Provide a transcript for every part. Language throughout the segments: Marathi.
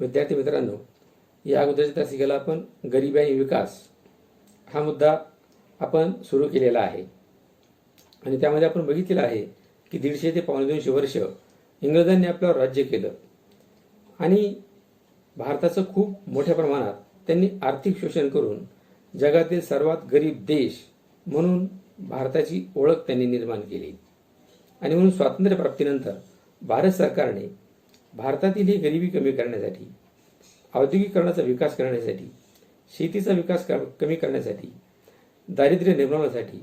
विद्यार्थी मित्रांनो, या अगोदरच्या तासिकेला आपण गरिबी आणि विकास हा मुद्दा आपण सुरू केलेला आहे आणि त्यामध्ये आपण बघितलेलं आहे की 150 ते 250 वर्ष इंग्रजांनी आपल्यावर राज्य केलं आणि भारताचं खूप मोठ्या प्रमाणात त्यांनी आर्थिक शोषण करून जगातील सर्वात गरीब देश म्हणून भारताची ओळख त्यांनी निर्माण केली. आणि म्हणून स्वातंत्र्यप्राप्तीनंतर भारत सरकारने भारतातील ही गरिबी कमी करण्यासाठी, औद्योगिकरणाचा विकास करण्यासाठी, शेतीचा विकास कमी करण्यासाठी, दारिद्र्य निर्मूलनासाठी,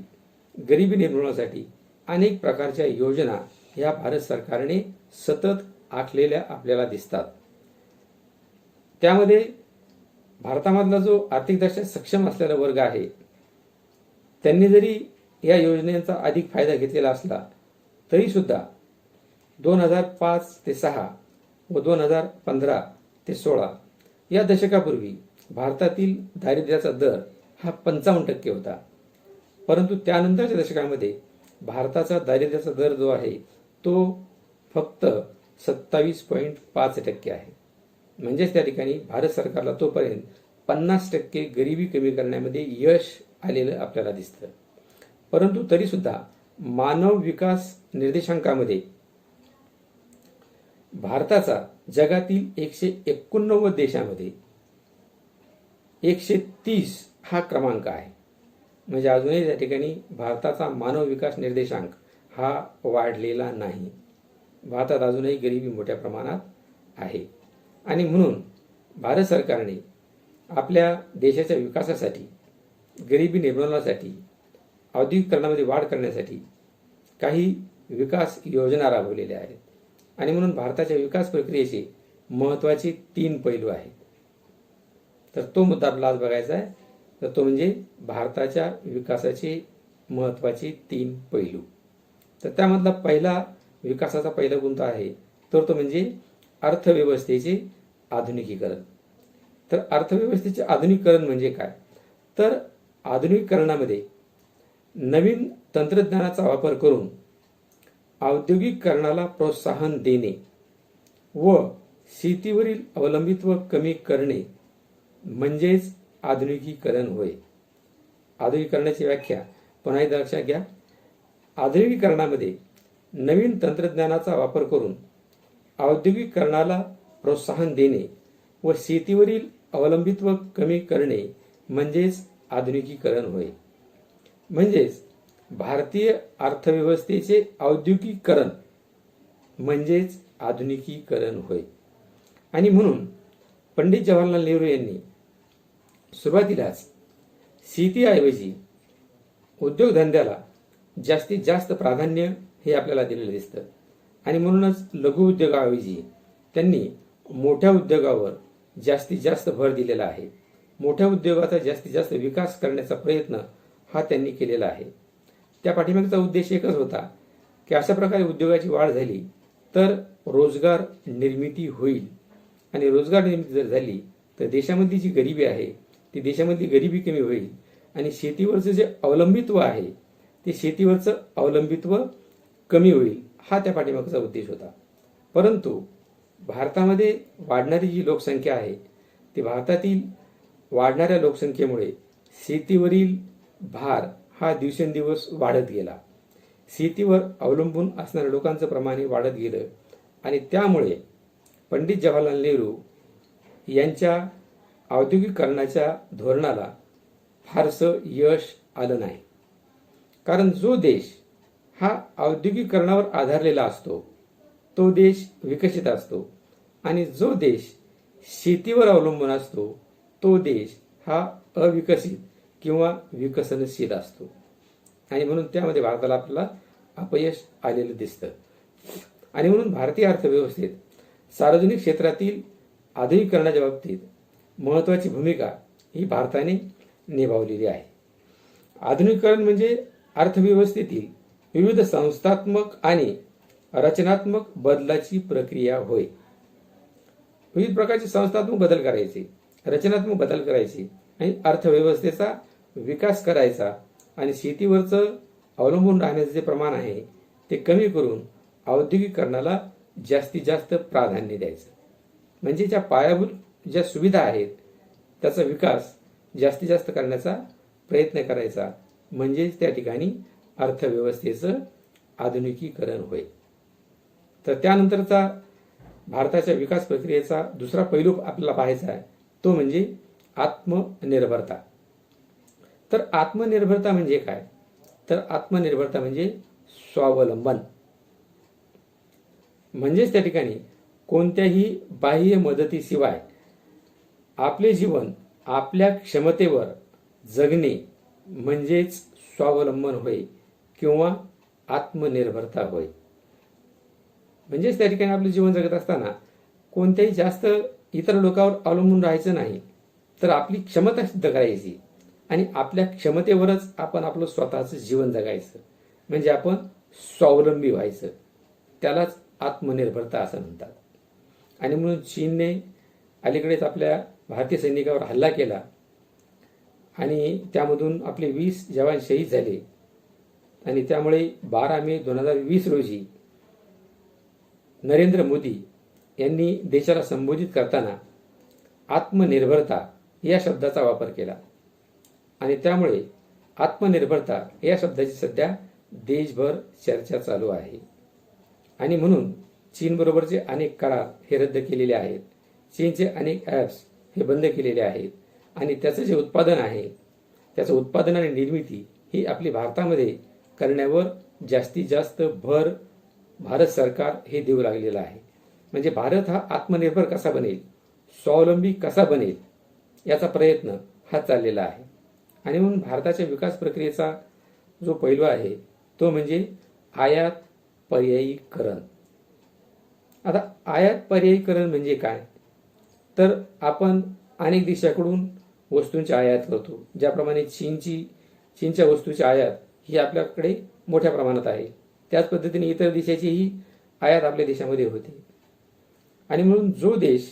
गरिबी निर्मूलनासाठी अनेक प्रकारच्या योजना या भारत सरकारने सतत आखलेल्या आपल्याला दिसतात. त्यामध्ये भारतामधला जो आर्थिकदृष्ट्या सक्षम असलेला वर्ग आहे त्यांनी जरी या योजनेचा अधिक फायदा घेतलेला असला तरी सुद्धा 2005 ते 6 व 2015 ते 16 या दशकापूर्वी भारतातील दारिद्र्याचा दर हा 55% होता. परंतु त्यानंतरच्या दशकामध्ये भारताचा दारिद्र्याचा दर जो आहे तो फक्त 27.5% आहे. म्हणजेच त्या ठिकाणी भारत सरकारला तोपर्यंत 50% गरिबी कमी करण्यामध्ये यश आलेलं आपल्याला दिसतं. परंतु तरी सुद्धा मानव विकास निर्देशांकामध्ये भारताचा जगातील 189 देशामध्ये 130 हा क्रमांक आहे. म्हणजे अजूनही त्या ठिकाणी भारताचा मानव विकास निर्देशांक हा वाढलेला नाही. भारतात अजूनही गरिबी मोठ्या प्रमाणात आहे आणि म्हणून भारत सरकारने आपल्या देशाच्या विकासासाठी, गरिबी निर्मूलनासाठी, औद्योगिकरणामध्ये वाढ करण्यासाठी काही विकास योजना राबवलेल्या आहेत. आणि म्हणून भारताच्या विकास प्रक्रियेचे महत्त्वाचे 3 पैलू आहेत. तर तो मुद्दा आपला आज बघायचा आहे. तर तो म्हणजे भारताच्या विकासाचे महत्त्वाचे 3 पैलू. तर त्यामधला पहिला विकासाचा पहिला कोणता आहे तर तो म्हणजे अर्थव्यवस्थेचे आधुनिकीकरण. तर अर्थव्यवस्थेचे आधुनिकीकरण म्हणजे काय तर आधुनिकीकरणामध्ये नवीन तंत्रज्ञानाचा वापर करून औद्योगिकरणाला प्रोत्साहन देणे व शेतीवरील अवलंबित्व कमी करणे म्हणजेच आधुनिकीकरण होय. आधुनिकीकरणाची व्याख्या पुन्हा एकदा लक्षात घ्या. आधुनिकीकरणामध्ये नवीन तंत्रज्ञानाचा वापर करून औद्योगिकरणाला प्रोत्साहन देणे व शेतीवरील अवलंबित्व कमी करणे म्हणजेच आधुनिकीकरण होय. म्हणजेच भारतीय अर्थव्यवस्थेचे औद्योगिकीकरण म्हणजेच आधुनिकीकरण होय. आणि म्हणून पंडित जवाहरलाल नेहरू यांनी सुरुवातीलाच शेतीऐवजी उद्योगधंद्याला जास्तीत जास्त प्राधान्य हे आपल्याला दिलेलं दिसतं. आणि म्हणूनच लघु उद्योगाऐवजी त्यांनी मोठ्या उद्योगावर जास्तीत जास्त भर दिलेला आहे. मोठ्या उद्योगाचा जास्तीत जास्त विकास करण्याचा प्रयत्न हा त्यांनी केलेला आहे. त्या पाठीमागचा उद्देश एकच होता की अशा प्रकारे उद्योगाची वाढ झाली तर रोजगार निर्मिती होईल आणि रोजगार निर्मिती जर झाली तर देशामधली जी गरिबी आहे ती देशामधली गरिबी कमी होईल आणि शेतीवरचं जे अवलंबित्व आहे ते शेतीवरचं अवलंबित्व कमी होईल हा त्या पाठीमागचा उद्देश होता. परंतु भारतामध्ये वाढणारी जी लोकसंख्या आहे ती भारतातील वाढणाऱ्या लोकसंख्येमुळे शेतीवरील भार हा दिवसेंदिवस वाढत गेला. शेतीवर अवलंबून असणाऱ्या लोकांचं प्रमाण वाढत गेलं आणि त्यामुळे पंडित जवाहरलाल नेहरू यांच्या औद्योगिकरणाच्या धोरणाला फारसं यश आलं नाही. कारण जो देश हा औद्योगिकरणावर आधारलेला असतो तो देश विकसित असतो आणि जो देश शेतीवर अवलंबून असतो तो देश हा अविकसित किंवा विकसनशील असतो. आणि म्हणून त्यामध्ये भारताला आपल्याला अपयश आलेलं दिसतं. आणि म्हणून भारतीय अर्थव्यवस्थेत सार्वजनिक क्षेत्रातील आधुनिकीकरणाच्या बाबतीत महत्त्वाची भूमिका ही भारताने निभावलेली आहे. आधुनिकीकरण म्हणजे अर्थव्यवस्थेतील विविध संस्थात्मक आणि रचनात्मक बदलाची प्रक्रिया होय. विविध प्रकारचे संस्थात्मक बदल करायचे, रचनात्मक बदल करायचे आणि अर्थव्यवस्थेचा विकास करायचा आणि शेतीवरचं अवलंबून राहण्याचे जे प्रमाण आहे ते कमी करून औद्योगिकरणाला जास्तीत जास्त प्राधान्य द्यायचं. म्हणजे ज्या पायाभूत ज्या सुविधा आहेत त्याचा विकास जास्तीत जास्त करण्याचा प्रयत्न करायचा, म्हणजेच त्या ठिकाणी अर्थव्यवस्थेचं आधुनिकीकरण होय. तर त्यानंतरचा भारताच्या विकास प्रक्रियेचा दुसरा पैलू आपल्याला पाहायचा आहे, तो म्हणजे आत्मनिर्भरता. तर आत्मनिर्भरता म्हणजे काय? तर आत्मनिर्भरता म्हणजे स्वावलंबन. म्हणजेच त्या ठिकाणी कोणत्याही बाह्य मदतीशिवाय आपले जीवन आपल्या क्षमतेवर जगणे म्हणजेच स्वावलंबन होय किंवा आत्मनिर्भरता होय. म्हणजेच त्या ठिकाणी आपले जीवन जगत असताना कोणत्याही जास्त इतर लोकांवर अवलंबून राहायचं नाही, तर आपली क्षमता सिद्ध करायची आणि आपल्या क्षमतेवरच आपण आपलं स्वतःचं जीवन जगायचं, म्हणजे आपण स्वावलंबी व्हायचं. त्यालाच आत्मनिर्भरता असं म्हणतात. आणि म्हणून चीनने अलीकडेच आपल्या भारतीय सैनिकावर हल्ला केला आणि त्यामधून आपले 20 जवान शहीद झाले. आणि त्यामुळे 12 मे 2020 रोजी नरेंद्र मोदी यांनी देशाला संबोधित करताना आत्मनिर्भरता या शब्दाचा वापर केला. आणि त्यामुळे आत्मनिर्भरता या शब्दाची सध्या देशभर चर्चा चालू आहे. आणि म्हणून चीनबरोबरचे अनेक करार हे रद्द केलेले आहेत. चीनचे अनेक ॲप्स हे बंद केलेले आहेत. आणि त्याचं जे उत्पादन आहे, त्याचं उत्पादन आणि निर्मिती ही आपली भारतामध्ये करण्यावर जास्तीत जास्त भर भारत सरकार हे देऊ लागलेलं आहे. म्हणजे भारत हा आत्मनिर्भर कसा बनेल, स्वावलंबी कसा बनेल, याचा प्रयत्न हा चाललेला आहे. आणि म्हणून भारताच्या विकास प्रक्रियेचा जो पैलू आहे तो म्हणजे आयात पर्यायीकरण. आता आयात पर्यायीकरण म्हणजे काय? तर आपण अनेक देशाकडून वस्तूंची आयात करतो. ज्याप्रमाणे चीनच्या वस्तूची आयात ही आपल्याकडे मोठ्या प्रमाणात आहे, त्याच पद्धतीने इतर देशाचीही आयात आपल्या देशामध्ये होते. आणि म्हणून जो देश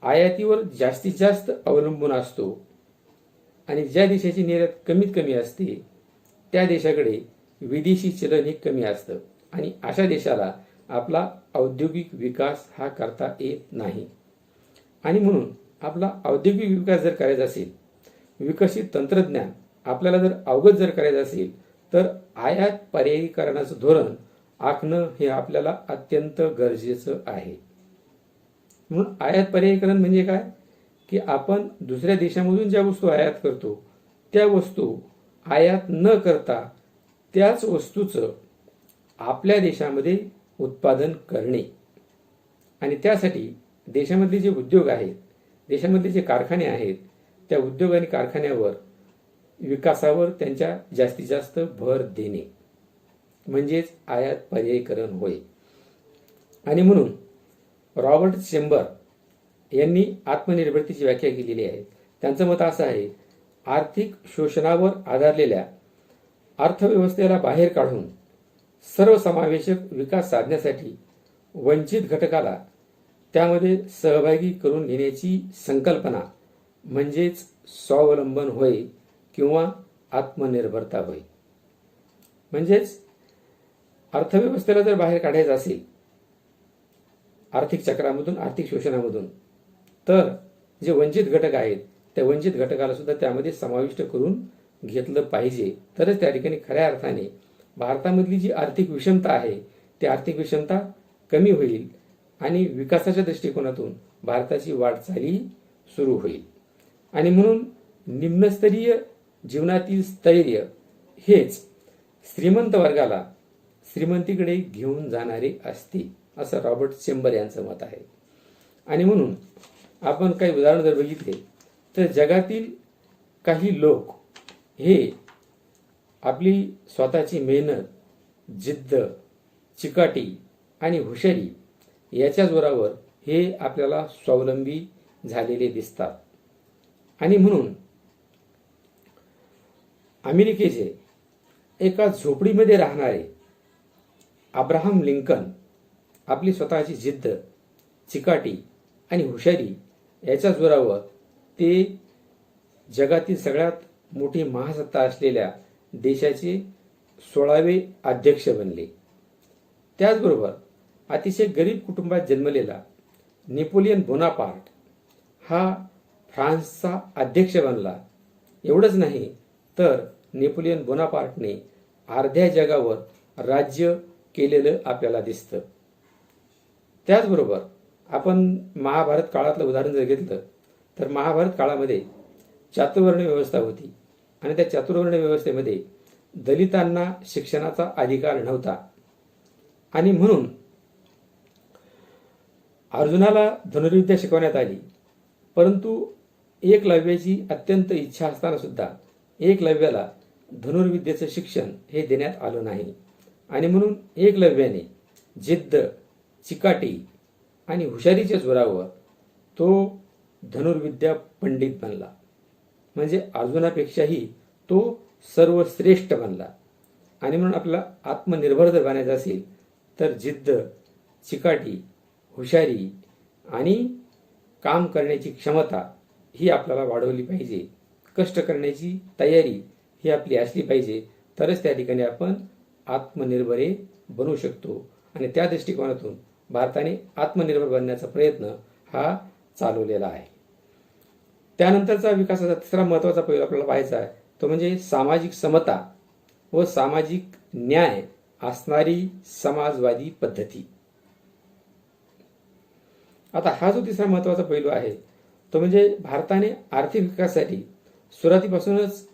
आयातीवर जास्तीत जास्त अवलंबून असतो आणि ज्या देशाची निर्यात कमीत कमी असते त्या देशाकडे विदेशी चलन हे कमी असतं आणि अशा देशाला आपला औद्योगिक विकास हा करता येत नाही. आणि म्हणून आपला औद्योगिक विकास जर करायचा असेल, विकसित तंत्रज्ञान आपल्याला जर अवगत जर करायचं असेल, तर आयात पर्यायीकरणाचं धोरण आखणं हे आपल्याला अत्यंत गरजेचं आहे. म्हणून आयात पर्यायीकरण म्हणजे काय की आपण दुसऱ्या देशामधून ज्या वस्तू आयात करतो त्या वस्तू आयात न करता त्याच वस्तूचं आपल्या देशामध्ये उत्पादन करणे. आणि त्यासाठी देशामधले जे उद्योग आहेत, देशामधले जे कारखाने आहेत, त्या उद्योग आणि कारखान्यावर विकासावर त्यांच्या जास्तीत जास्त भर देणे म्हणजेच आयात पर्यायीकरण होय. आणि म्हणून रॉबर्ट चेंबर यांनी आत्मनिर्भरतेची व्याख्या केलेली आहे. त्यांचं मत असं आहे, आर्थिक शोषणावर आधारलेल्या अर्थव्यवस्थेला बाहेर काढून सर्वसमावेशक विकास साधण्यासाठी वंचित घटकाला त्यामध्ये सहभागी करून घेण्याची संकल्पना म्हणजेच स्वावलंबन होय किंवा आत्मनिर्भरता होय. म्हणजेच अर्थव्यवस्थेला जर बाहेर काढायचं असेल आर्थिक चक्रामधून, आर्थिक शोषणामधून, तर जे वंचित घटक आहेत त्या वंचित घटकाला सुद्धा त्यामध्ये समाविष्ट करून घेतलं पाहिजे. तरच त्या ठिकाणी खऱ्या अर्थाने भारतामधली जी आर्थिक विषमता आहे ती आर्थिक विषमता कमी होईल आणि विकासाच्या दृष्टिकोनातून भारताची वाटचाली सुरू होईल. आणि म्हणून निम्नस्तरीय जीवनातील स्थैर्य हेच श्रीमंत वर्गाला श्रीमंतीकडे घेऊन जाणारे असते, असं रॉबर्ट चेंबर यांचं मत आहे. आणि म्हणून आपण काही उदाहरण जर बघितले तर जगातील काही लोक हे आपली स्वतःची मेहनत, जिद्द, चिकाटी आणि हुशारी याच्या जोरावर हे आपल्याला स्वावलंबी झालेले दिसतात. आणि म्हणून अमेरिकेचे एका झोपडीमध्ये राहणारे अब्राहम लिंकन आपली स्वतःची जिद्द, चिकाटी आणि हुशारी याच्या जोरावर ते जगातील सगळ्यात मोठी महासत्ता असलेल्या देशाचे 16वे अध्यक्ष बनले. त्याचबरोबर अतिशय गरीब कुटुंबात जन्मलेला नेपोलियन बोनापार्ट हा फ्रान्सचा अध्यक्ष बनला. एवढंच नाही तर नेपोलियन बोनापार्टने अर्ध्या जगावर राज्य केलेलं आपल्याला दिसतं. त्याचबरोबर आपण महाभारत काळातलं उदाहरण जर घेतलं तर महाभारत काळामध्ये चातुर्वर्ण व्यवस्था होती आणि त्या चातुर्वर्ण व्यवस्थेमध्ये दलितांना शिक्षणाचा अधिकार नव्हता आणि म्हणून अर्जुनाला धनुर्विद्या शिकवण्यात आली. परंतु एकलव्याची अत्यंत इच्छा असताना सुद्धा एकलव्याला धनुर्विद्येचं शिक्षण हे देण्यात आलं नाही आणि म्हणून एकलव्याने जिद्द, चिकाटी आणि हुशारीच्या जोरावर तो धनुर्विद्या पंडित बनला. म्हणजे अर्जुनापेक्षाही तो सर्वश्रेष्ठ बनला. आणि म्हणून आपल्याला आत्मनिर्भर जर बनायचं असेल तर जिद्द, चिकाटी, हुशारी आणि काम करण्याची क्षमता ही आपल्याला वाढवली पाहिजे. कष्ट करण्याची तयारी ही आपली असली पाहिजे. तरच त्या ठिकाणी आपण आत्मनिर्भर बनू शकतो. आणि त्या दृष्टिकोनातून भारताने आत्मनिर्भर बनण्याचा प्रयत्न हा चालवलेला आहे. त्यानंतरचा विकासाचा तिसरा महत्त्वाचा पैलू आपल्याला पाहायचा आहे तो म्हणजे सामाजिक समता व सामाजिक न्याय असणारी समाजवादी पद्धती. आता हा जो तिसरा महत्त्वाचा पैलू आहे तो म्हणजे भारताने आर्थिक विकासासाठी सुरुवातीपासूनच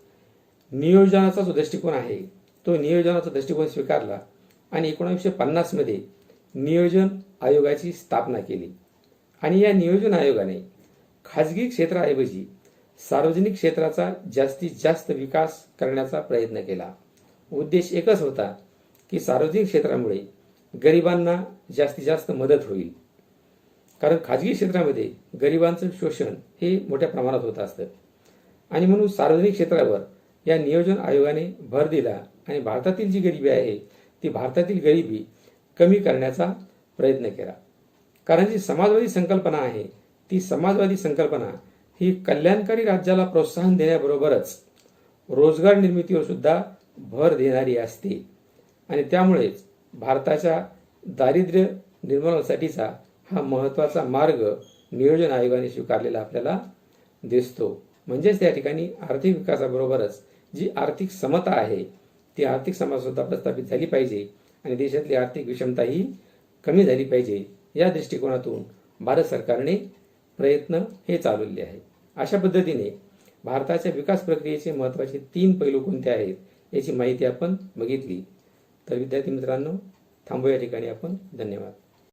नियोजनाचा जो दृष्टिकोन आहे तो नियोजनाचा दृष्टिकोन स्वीकारला आणि 1950 मध्ये नियोजन आयोगाची स्थापना केली. आणि या नियोजन आयोगाने खाजगी क्षेत्राऐवजी सार्वजनिक क्षेत्राचा जास्तीत जास्त विकास करण्याचा प्रयत्न केला. उद्देश एकच होता की सार्वजनिक क्षेत्रामुळे गरिबांना जास्तीत जास्त मदत होईल. कारण खाजगी क्षेत्रामध्ये गरिबांचं शोषण हे मोठ्या प्रमाणात होत असतं आणि म्हणून सार्वजनिक क्षेत्रावर या नियोजन आयोगाने भर दिला आणि भारतातील जी गरिबी आहे ती भारतातील गरिबी कमी करण्याचा प्रयत्न केला. कारण जी समाजवादी संकल्पना आहे ती समाजवादी संकल्पना ही कल्याणकारी राज्याला प्रोत्साहन देण्याबरोबरच रोजगार निर्मितीवर सुद्धा भर देणारी असते आणि त्यामुळेच भारताच्या दारिद्र्य निर्मूलनासाठीचा हा महत्त्वाचा मार्ग नियोजन आयोगाने स्वीकारलेला आपल्याला दिसतो. म्हणजेच त्या ठिकाणी आर्थिक विकासाबरोबरच जी आर्थिक समता आहे ती आर्थिक समता सुद्धा प्रस्थापित झाली पाहिजे आणि देशातली आर्थिक विषमता ही कमी झाली पाहिजे. या दृष्टिकोनातून भारत सरकारने प्रयत्न हे चालवले आहे. अशा पद्धतीने भारताच्या विकास प्रक्रियेचे महत्त्वाचे 3 पैलू कोणते आहेत याची माहिती आपण बघितली. तर विद्यार्थी मित्रांनो थांबू या ठिकाणी आपण. धन्यवाद.